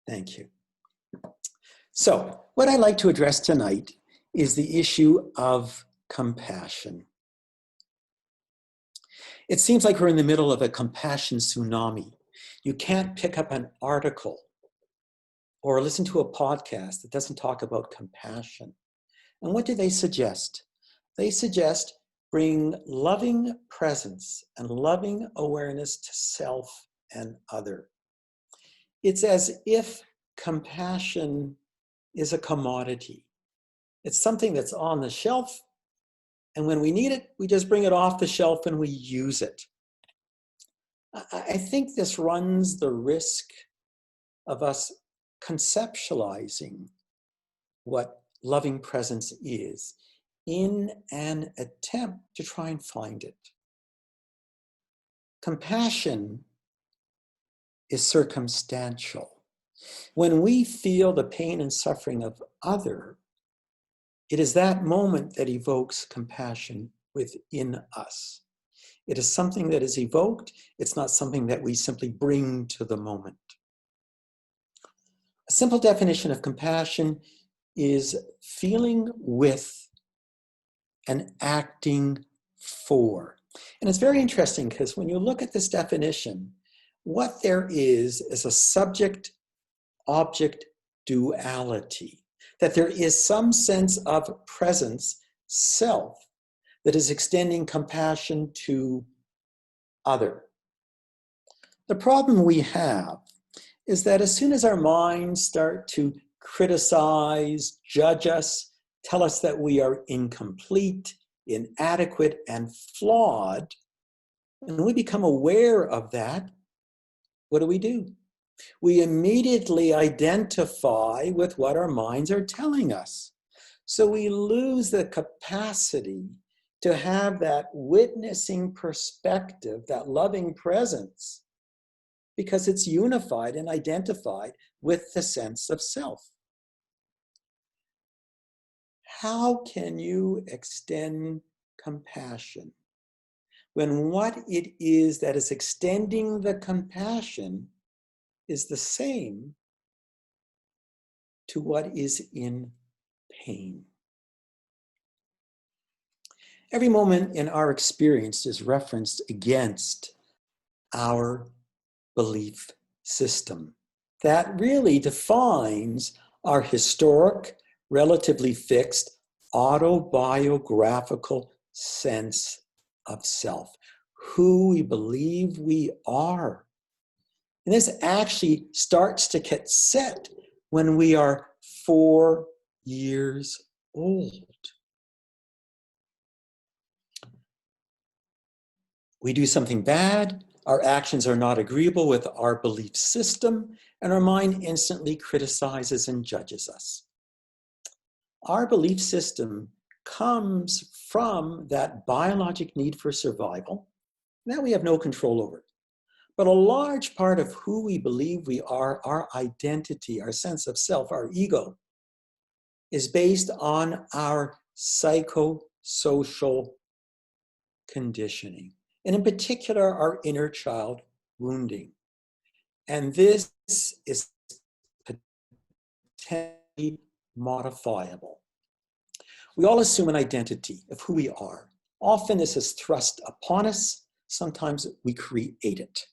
Thank you. So, what I'd like to address tonight is the issue of compassion. It seems like we're in the middle of a compassion tsunami. You can't pick up an article or listen to a podcast that doesn't talk about compassion. And what do they suggest? They suggest bring loving presence and loving awareness to self and other. It's as if compassion is a commodity. It's something that's on the shelf, and when we need it, we just bring it off the shelf and we use it. I think this runs the risk of us conceptualizing what loving presence is in an attempt to try and find it. Compassion is circumstantial. When we feel the pain and suffering of other, it is that moment that evokes compassion within us. It is something that is evoked. It's not something that we simply bring to the moment. A simple definition of compassion is feeling with and acting for. And it's very interesting because when you look at this definition, what there is a subject-object duality, that there is some sense of presence, self, that is extending compassion to other. The problem we have is that as soon as our minds start to criticize, judge us, tell us that we are incomplete, inadequate, and flawed, and we become aware of that, what do? We immediately identify with what our minds are telling us. So we lose the capacity to have that witnessing perspective, that loving presence, because it's unified and identified with the sense of self. How can you extend compassion when what it is that is extending the compassion is the same to what is in pain? Every moment in our experience is referenced against our belief system. That really defines our historic, relatively fixed, autobiographical sense of self, who we believe we are. And this actually starts to get set when we are 4 years old. We do something bad, our actions are not agreeable with our belief system, and our mind instantly criticizes and judges us. Our belief system comes from that biologic need for survival that we have no control over. But a large part of who we believe we are, our identity, our sense of self, our ego, is based on our psychosocial conditioning, and in particular, our inner child wounding. And this is potentially modifiable. We all assume an identity of who we are. Often this is thrust upon us. Sometimes we create it.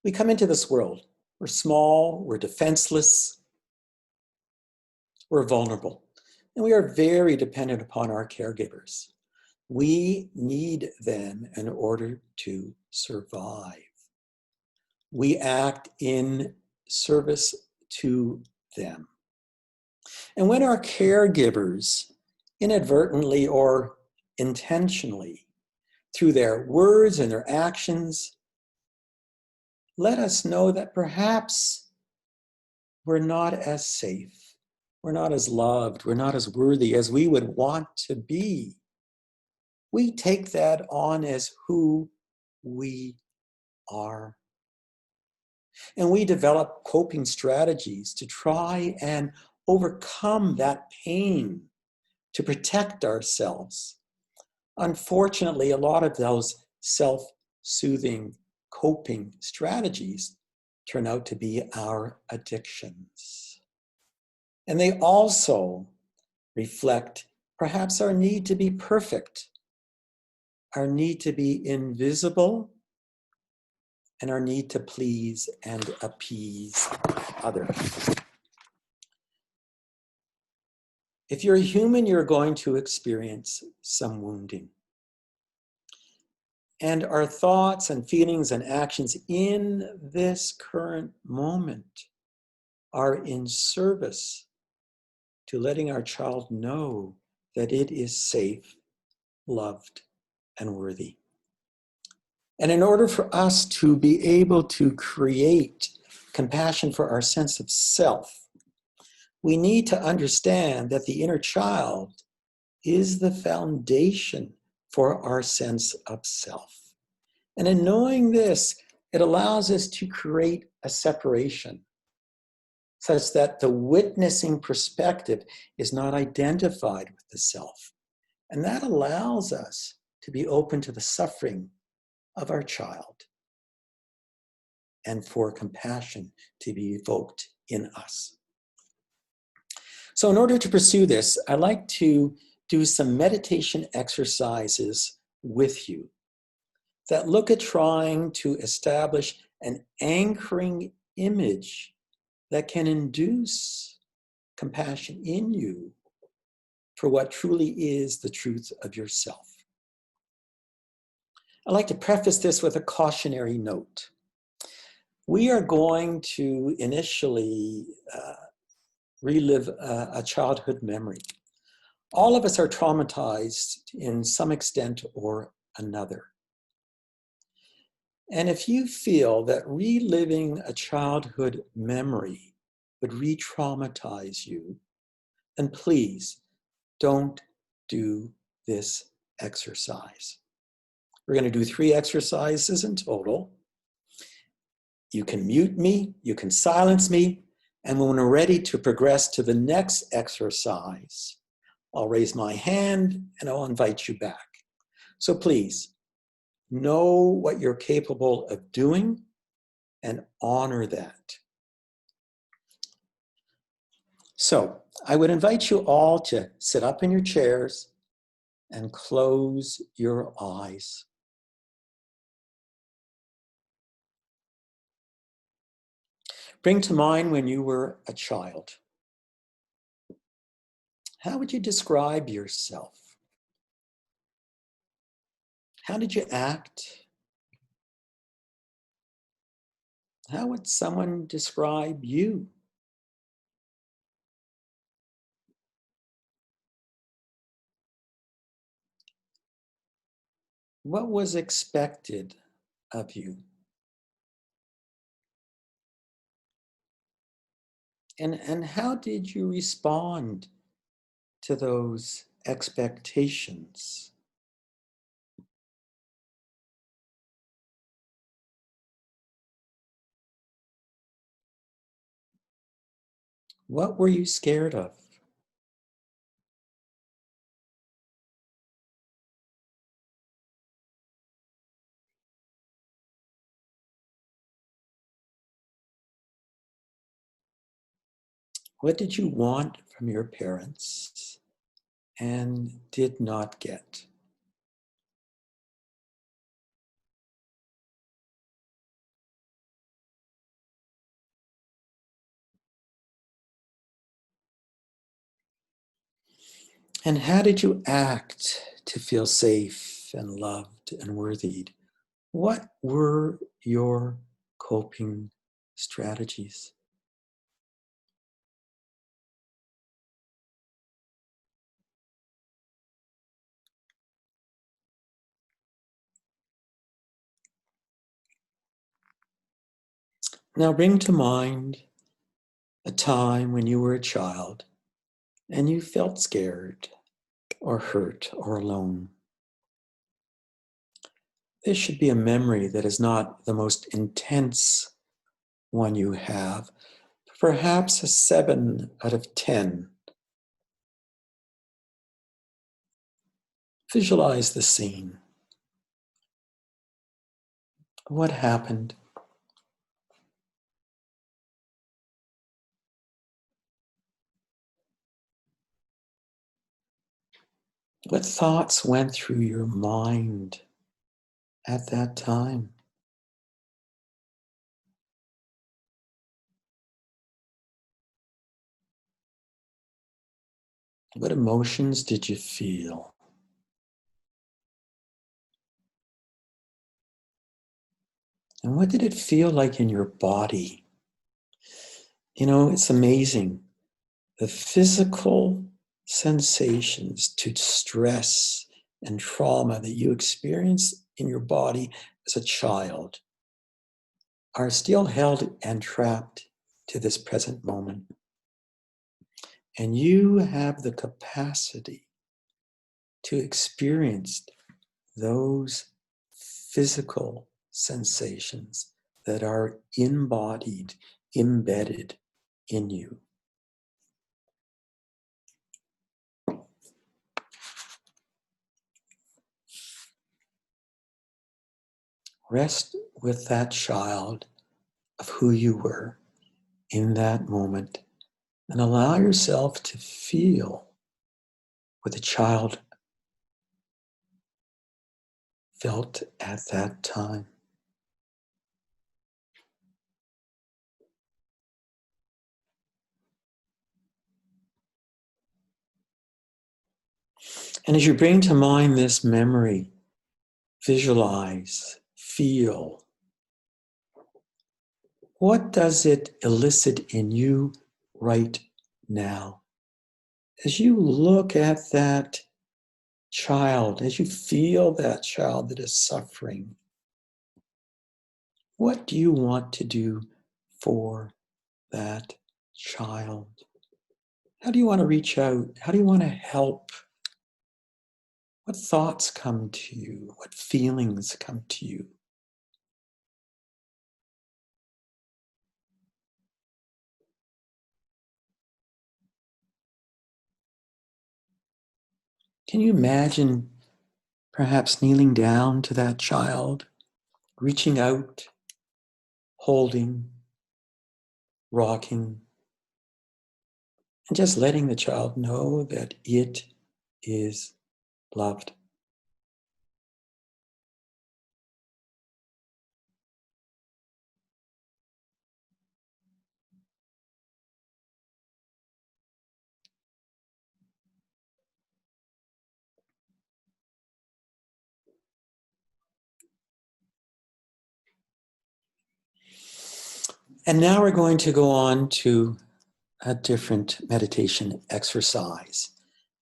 We come into this world. We're small, we're defenseless, we're vulnerable, and we are very dependent upon our caregivers. We need them in order to survive. We act in service to them. And when our caregivers, inadvertently or intentionally, through their words and their actions, let us know that perhaps we're not as safe, we're not as loved, we're not as worthy as we would want to be, we take that on as who we are. And we develop coping strategies to try and overcome that pain, to protect ourselves. Unfortunately, a lot of those self-soothing coping strategies turn out to be our addictions. And they also reflect perhaps our need to be perfect, our need to be invisible, and our need to please and appease others. If you're a human, you're going to experience some wounding. And our thoughts and feelings and actions in this current moment are in service to letting our child know that it is safe, loved, and worthy. And in order for us to be able to create compassion for our sense of self, we need to understand that the inner child is the foundation for our sense of self. And in knowing this, it allows us to create a separation such that the witnessing perspective is not identified with the self. And that allows us to be open to the suffering of our child and for compassion to be evoked in us. So in order to pursue this, I'd like to do some meditation exercises with you that look at trying to establish an anchoring image that can induce compassion in you for what truly is the truth of yourself. I'd like to preface this with a cautionary note. We are going to initially relive a childhood memory. All of us are traumatized in some extent or another. And if you feel that reliving a childhood memory would re-traumatize you, then please don't do this exercise. We're going to do 3 exercises in total. You can mute me, you can silence me, and when we're ready to progress to the next exercise, I'll raise my hand and I'll invite you back. So please, know what you're capable of doing and honor that. So I would invite you all to sit up in your chairs and close your eyes. Bring to mind when you were a child. How would you describe yourself? How did you act? How would someone describe you? What was expected of you? And how did you respond to those expectations? What were you scared of? What did you want from your parents and did not get? And how did you act to feel safe and loved and worthy? What were your coping strategies? Now bring to mind a time when you were a child and you felt scared or hurt or alone. This should be a memory that is not the most intense one you have, perhaps a 7 out of 10. Visualize the scene. What happened? What thoughts went through your mind at that time? What emotions did you feel? And what did it feel like in your body? You know, it's amazing. The physical sensations to stress and trauma that you experience in your body as a child are still held and trapped to this present moment. And you have the capacity to experience those physical sensations that are embodied, embedded in you. Rest with that child of who you were in that moment and allow yourself to feel what the child felt at that time. And as you bring to mind this memory, visualize, feel. What does it elicit in you right now? As you look at that child, as you feel that child that is suffering, what do you want to do for that child? How do you want to reach out? How do you want to help? What thoughts come to you? What feelings come to you? Can you imagine perhaps kneeling down to that child, reaching out, holding, rocking, and just letting the child know that it is loved? And now we're going to go on to a different meditation exercise.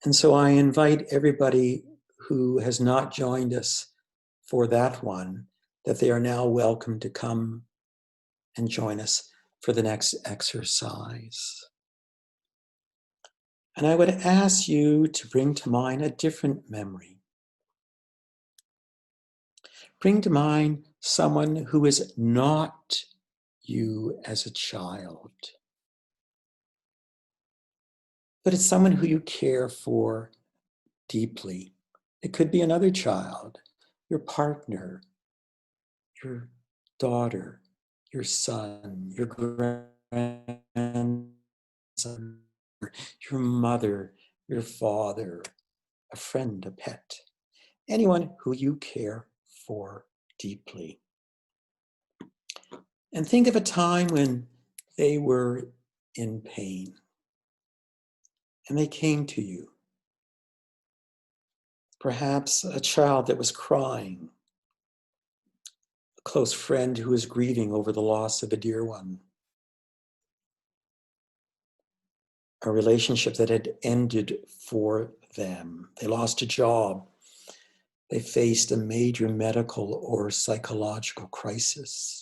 And so I invite everybody who has not joined us for that one, that they are now welcome to come and join us for the next exercise. And I would ask you to bring to mind a different memory. Bring to mind someone who is not you as a child, but it's someone who you care for deeply. It could be another child, your partner, your daughter, your son, your grandson, your mother, your father, a friend, a pet, anyone who you care for deeply. And think of a time when they were in pain and they came to you. Perhaps a child that was crying, a close friend who was grieving over the loss of a dear one, a relationship that had ended for them. They lost a job. They faced a major medical or psychological crisis.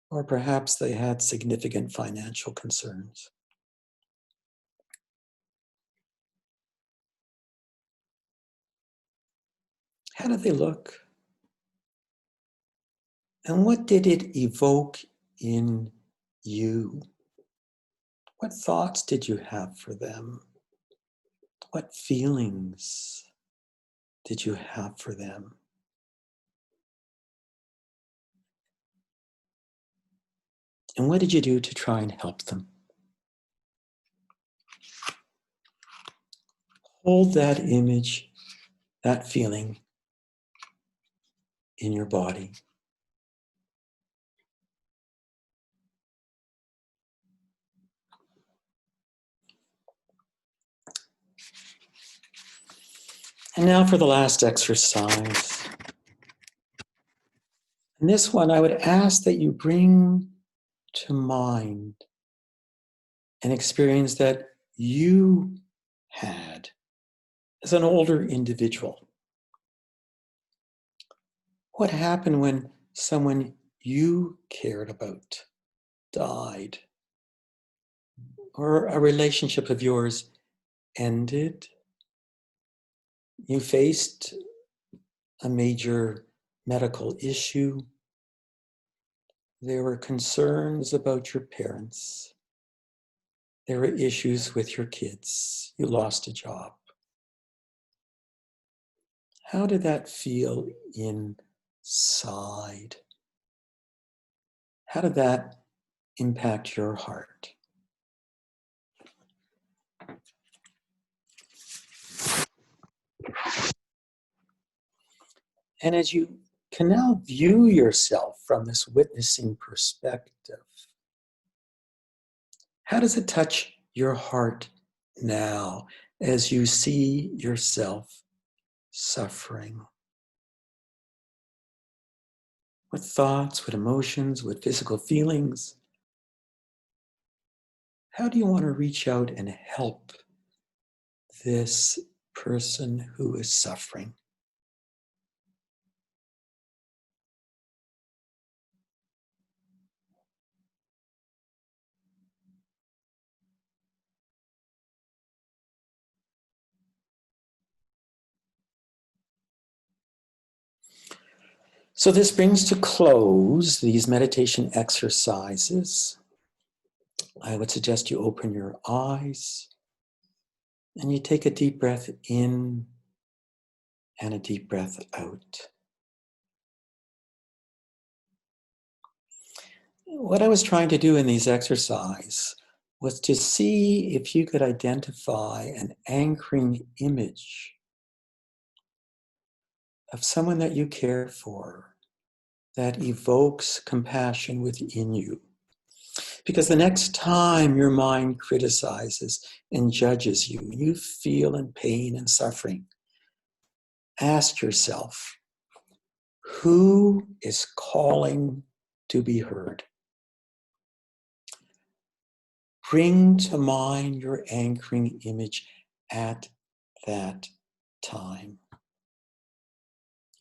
Or perhaps they had significant financial concerns. How did they look? And what did it evoke in you? What thoughts did you have for them? What feelings did you have for them? And what did you do to try and help them? Hold that image that feeling in your body. And now for the last exercise. In this one, I would ask that you bring to mind an experience that you had as an older individual. What happened when someone you cared about died? Or a relationship of yours ended? You faced a major medical issue. There were concerns about your parents. There were issues with your kids. You lost a job. How did that feel inside? How did that impact your heart? And as you can now view yourself from this witnessing perspective, how does it touch your heart now as you see yourself suffering? What thoughts, what emotions, what physical feelings? How do you want to reach out and help this person who is suffering? So this brings to close these meditation exercises. I would suggest you open your eyes and you take a deep breath in and a deep breath out. What I was trying to do in these exercises was to see if you could identify an anchoring image of someone that you care for that evokes compassion within you. Because the next time your mind criticizes and judges you, you feel in pain and suffering, ask yourself, who is calling to be heard? Bring to mind your anchoring image at that time.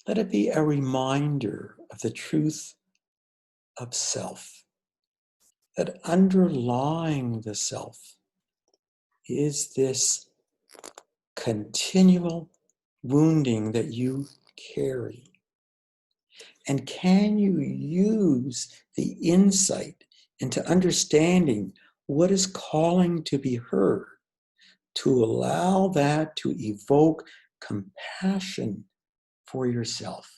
Let it be a reminder of the truth of self, that underlying the self is this continual wounding that you carry. And can you use the insight into understanding what is calling to be heard to allow that to evoke compassion for yourself?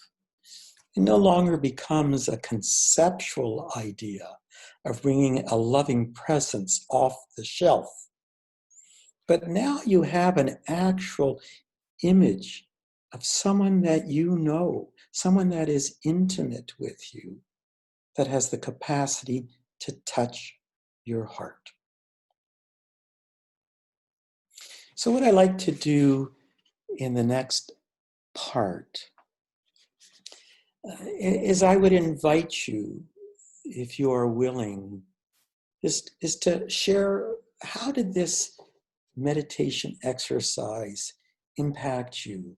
It no longer becomes a conceptual idea of bringing a loving presence off the shelf. But now you have an actual image of someone that you know, someone that is intimate with you, that has the capacity to touch your heart. So what I like to do in the next part is I would invite you, if you are willing, is to share, how did this meditation exercise impact you